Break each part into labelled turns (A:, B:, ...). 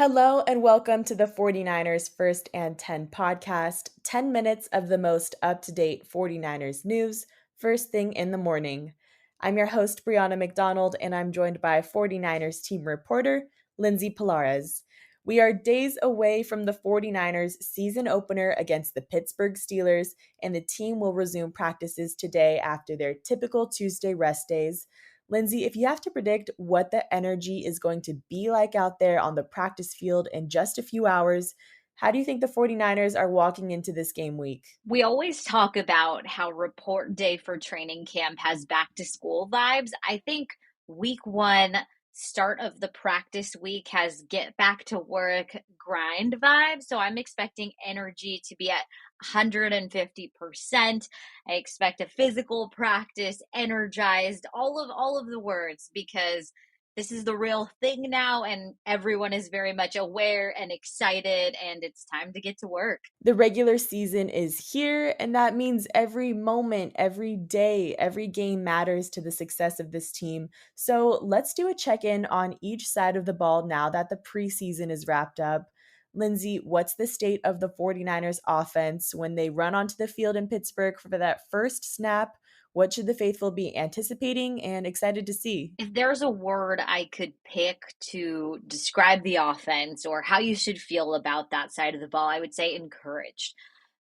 A: Hello and welcome to the 49ers First and 10 podcast, 10 minutes of the most up-to-date 49ers news, first thing in the morning. I'm your host, Brianna McDonald, and I'm joined by 49ers team reporter, Lindsay Pilares. We are days away from the 49ers season opener against the Pittsburgh Steelers, and the team will resume practices today after their typical Tuesday rest days. Lindsay, if you have to predict what the energy is going to be like out there on the practice field in just a few hours, how do you think the 49ers are walking into this game week?
B: We always talk about how report day for training camp has back to school vibes. I think week one, start of the practice week, has get back to work grind vibes. So I'm expecting energy to be at 150%. I expect a physical practice, energized, all of the words, because this is the real thing now and everyone is very much aware and excited, and it's time to get to work.
A: The regular season is here, and that means every moment, every day, every game matters to the success of this team. So let's do a check-in on each side of the ball now that the preseason is wrapped up. Lindsay, what's the state of the 49ers offense when they run onto the field in Pittsburgh for that first snap? What should the faithful be anticipating and excited to see?
B: If there's a word I could pick to describe the offense or how you should feel about that side of the ball, I would say encouraged,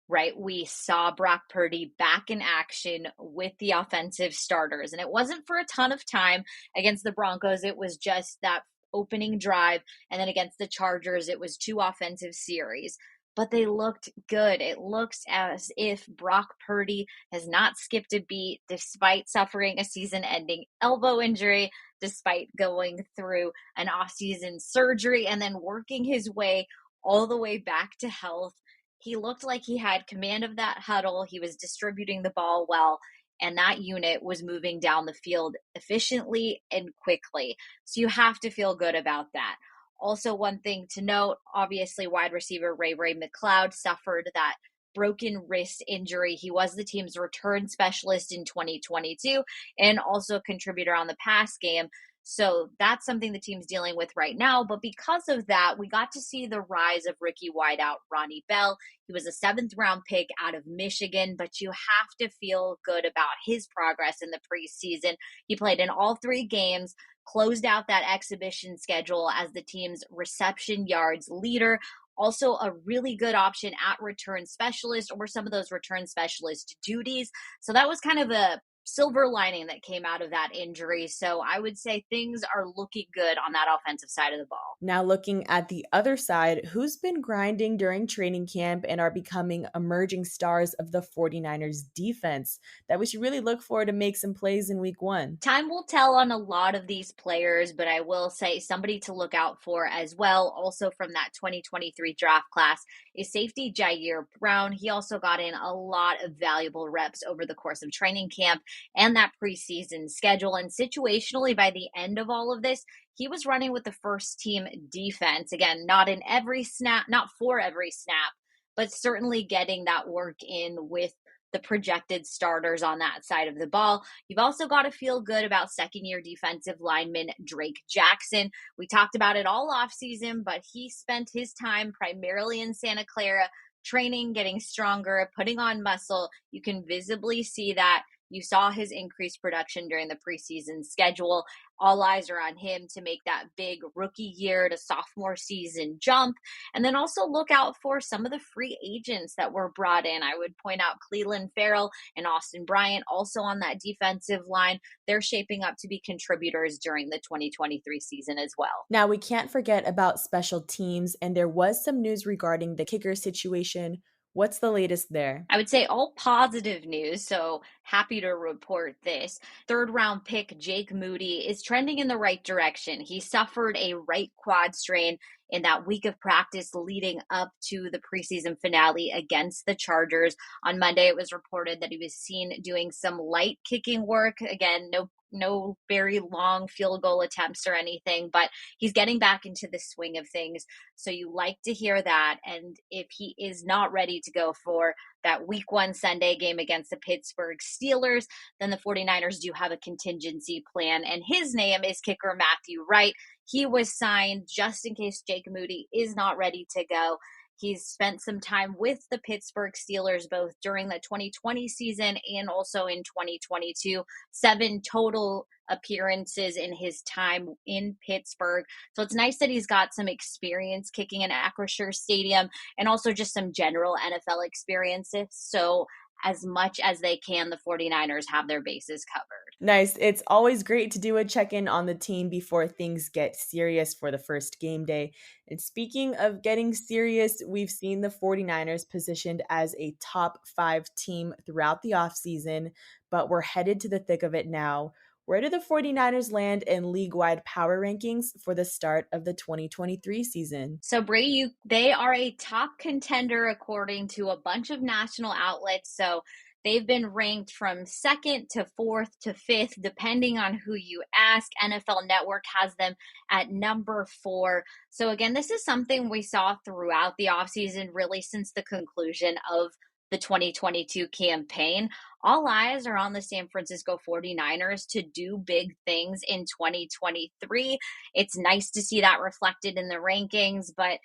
B: right? We saw Brock Purdy back in action with the offensive starters, and it wasn't for a ton of time against the Broncos. It was just that opening drive. And then against the Chargers, it was two offensive series. But they looked good. It looks as if Brock Purdy has not skipped a beat despite suffering a season-ending elbow injury, despite going through an offseason surgery and then working his way all the way back to health. He looked like he had command of that huddle. He was distributing the ball well, and that unit was moving down the field efficiently and quickly. So you have to feel good about that. Also, one thing to note, obviously, wide receiver Ray McCloud suffered that broken wrist injury. He was the team's return specialist in 2022 and also a contributor on the pass game. So that's something the team's dealing with right now. But because of that, we got to see the rise of rookie wideout Ronnie Bell. He was a 7th-round pick out of Michigan, but you have to feel good about his progress in the preseason. He played in all 3 games, closed out that exhibition schedule as the team's reception yards leader. Also, a really good option at return specialist or some of those return specialist duties. So that was kind of a silver lining that came out of that injury. So I would say things are looking good on that offensive side of the ball.
A: Now looking at the other side, who's been grinding during training camp and are becoming emerging stars of the 49ers defense that we should really look for to make some plays in week one?
B: Time will tell on a lot of these players, but I will say somebody to look out for as well, also from that 2023 draft class, is safety Jair Brown. He also got in a lot of valuable reps over the course of training camp and that preseason schedule. And situationally, by the end of all of this, he was running with the first team defense. Again, not in every snap, not for every snap, but certainly getting that work in with the projected starters on that side of the ball. You've also got to feel good about second-year defensive lineman Drake Jackson. We talked about it all offseason, but he spent his time primarily in Santa Clara training, getting stronger, putting on muscle. You can visibly see that. You saw his increased production during the preseason schedule. All eyes are on him to make that big rookie year to sophomore season jump. And then also look out for some of the free agents that were brought in. I would point out Cleveland Farrell and Austin Bryant also on that defensive line. They're shaping up to be contributors during the 2023 season as well.
A: Now, we can't forget about special teams, and there was some news regarding the kicker situation. What's the latest there?
B: I would say all positive news, so happy to report this. 3rd-round pick Jake Moody is trending in the right direction. He suffered a right quad strain in that week of practice leading up to the preseason finale against the Chargers. On Monday, it was reported that he was seen doing some light kicking work. Again, no very long field goal attempts or anything, but he's getting back into the swing of things. So you like to hear that. And if he is not ready to go for that week 1 Sunday game against the Pittsburgh Steelers, then the 49ers do have a contingency plan, and his name is kicker Matthew Wright. He was signed just in case Jake Moody is not ready to go. He's spent some time with the Pittsburgh Steelers both during the 2020 season and also in 2022. 7 total appearances in his time in Pittsburgh. So it's nice that he's got some experience kicking in Acrisure Stadium and also just some general NFL experiences. So as much as they can, the 49ers have their bases covered.
A: Nice. It's always great to do a check in on the team before things get serious for the first game day. And speaking of getting serious, we've seen the 49ers positioned as a top 5 team throughout the offseason, but we're headed to the thick of it now. Where do the 49ers land in league wide power rankings for the start of the 2023 season?
B: So Brady, they are a top contender according to a bunch of national outlets. So they've been ranked from second to fourth to fifth, depending on who you ask. NFL Network has them at number 4. So again, this is something we saw throughout the offseason, really since the conclusion of the 2022 campaign. All eyes are on the San Francisco 49ers to do big things in 2023. It's nice to see that reflected in the rankings, but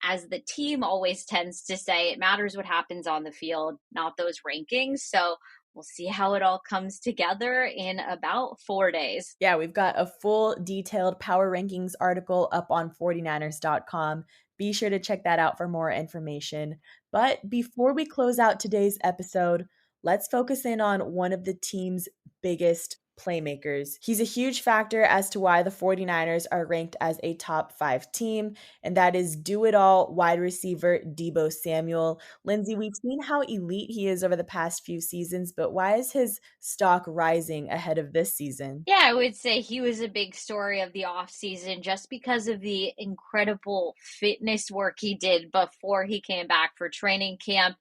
B: as the team always tends to say, it matters what happens on the field, not those rankings. So we'll see how it all comes together in about 4 days.
A: Yeah, we've got a full detailed power rankings article up on 49ers.com. Be sure to check that out for more information. But before we close out today's episode, let's focus in on one of the team's biggest playmakers. He's a huge factor as to why the 49ers are ranked as a top 5 team, and that is do-it-all wide receiver Deebo Samuel. Lindsay, we've seen how elite he is over the past few seasons, but why is his stock rising ahead of this season?
B: Yeah, I would say he was a big story of the offseason just because of the incredible fitness work he did before he came back for training camp.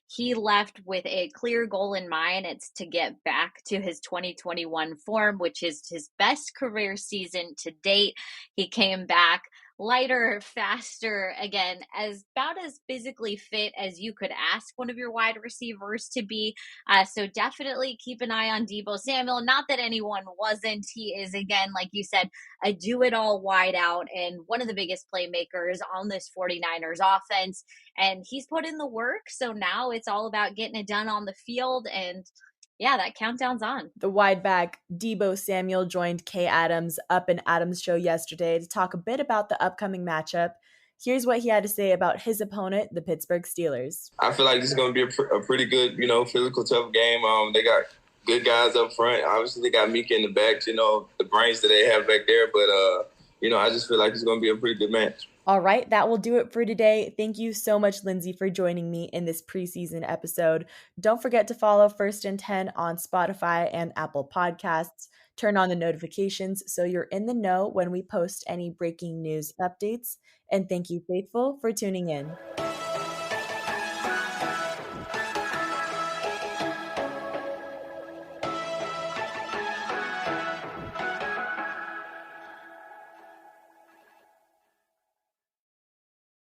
B: He left with a clear goal in mind. It's to get back to his 2021 form, which is his best career season to date. He came back lighter, faster, again, about as physically fit as you could ask one of your wide receivers to be. So definitely keep an eye on Deebo Samuel. Not that anyone wasn't. He is, again, like you said, a do-it-all wideout and one of the biggest playmakers on this 49ers offense. And he's put in the work. So now it's all about getting it done on the field. And yeah, that countdown's on.
A: The wide back Deebo Samuel joined Kay Adams up in Adams' show yesterday to talk a bit about the upcoming matchup. Here's what he had to say about his opponent, the Pittsburgh Steelers.
C: I feel like this is going to be a pretty good, physical, tough game. They got good guys up front. Obviously, they got Mika in the back, the brains that they have back there. But, I just feel like it's going to be a pretty good match.
A: All right, that will do it for today. Thank you so much, Lindsay, for joining me in this preseason episode. Don't forget to follow First and 10 on Spotify and Apple Podcasts. Turn on the notifications so you're in the know when we post any breaking news updates. And thank you, Faithful, for tuning in.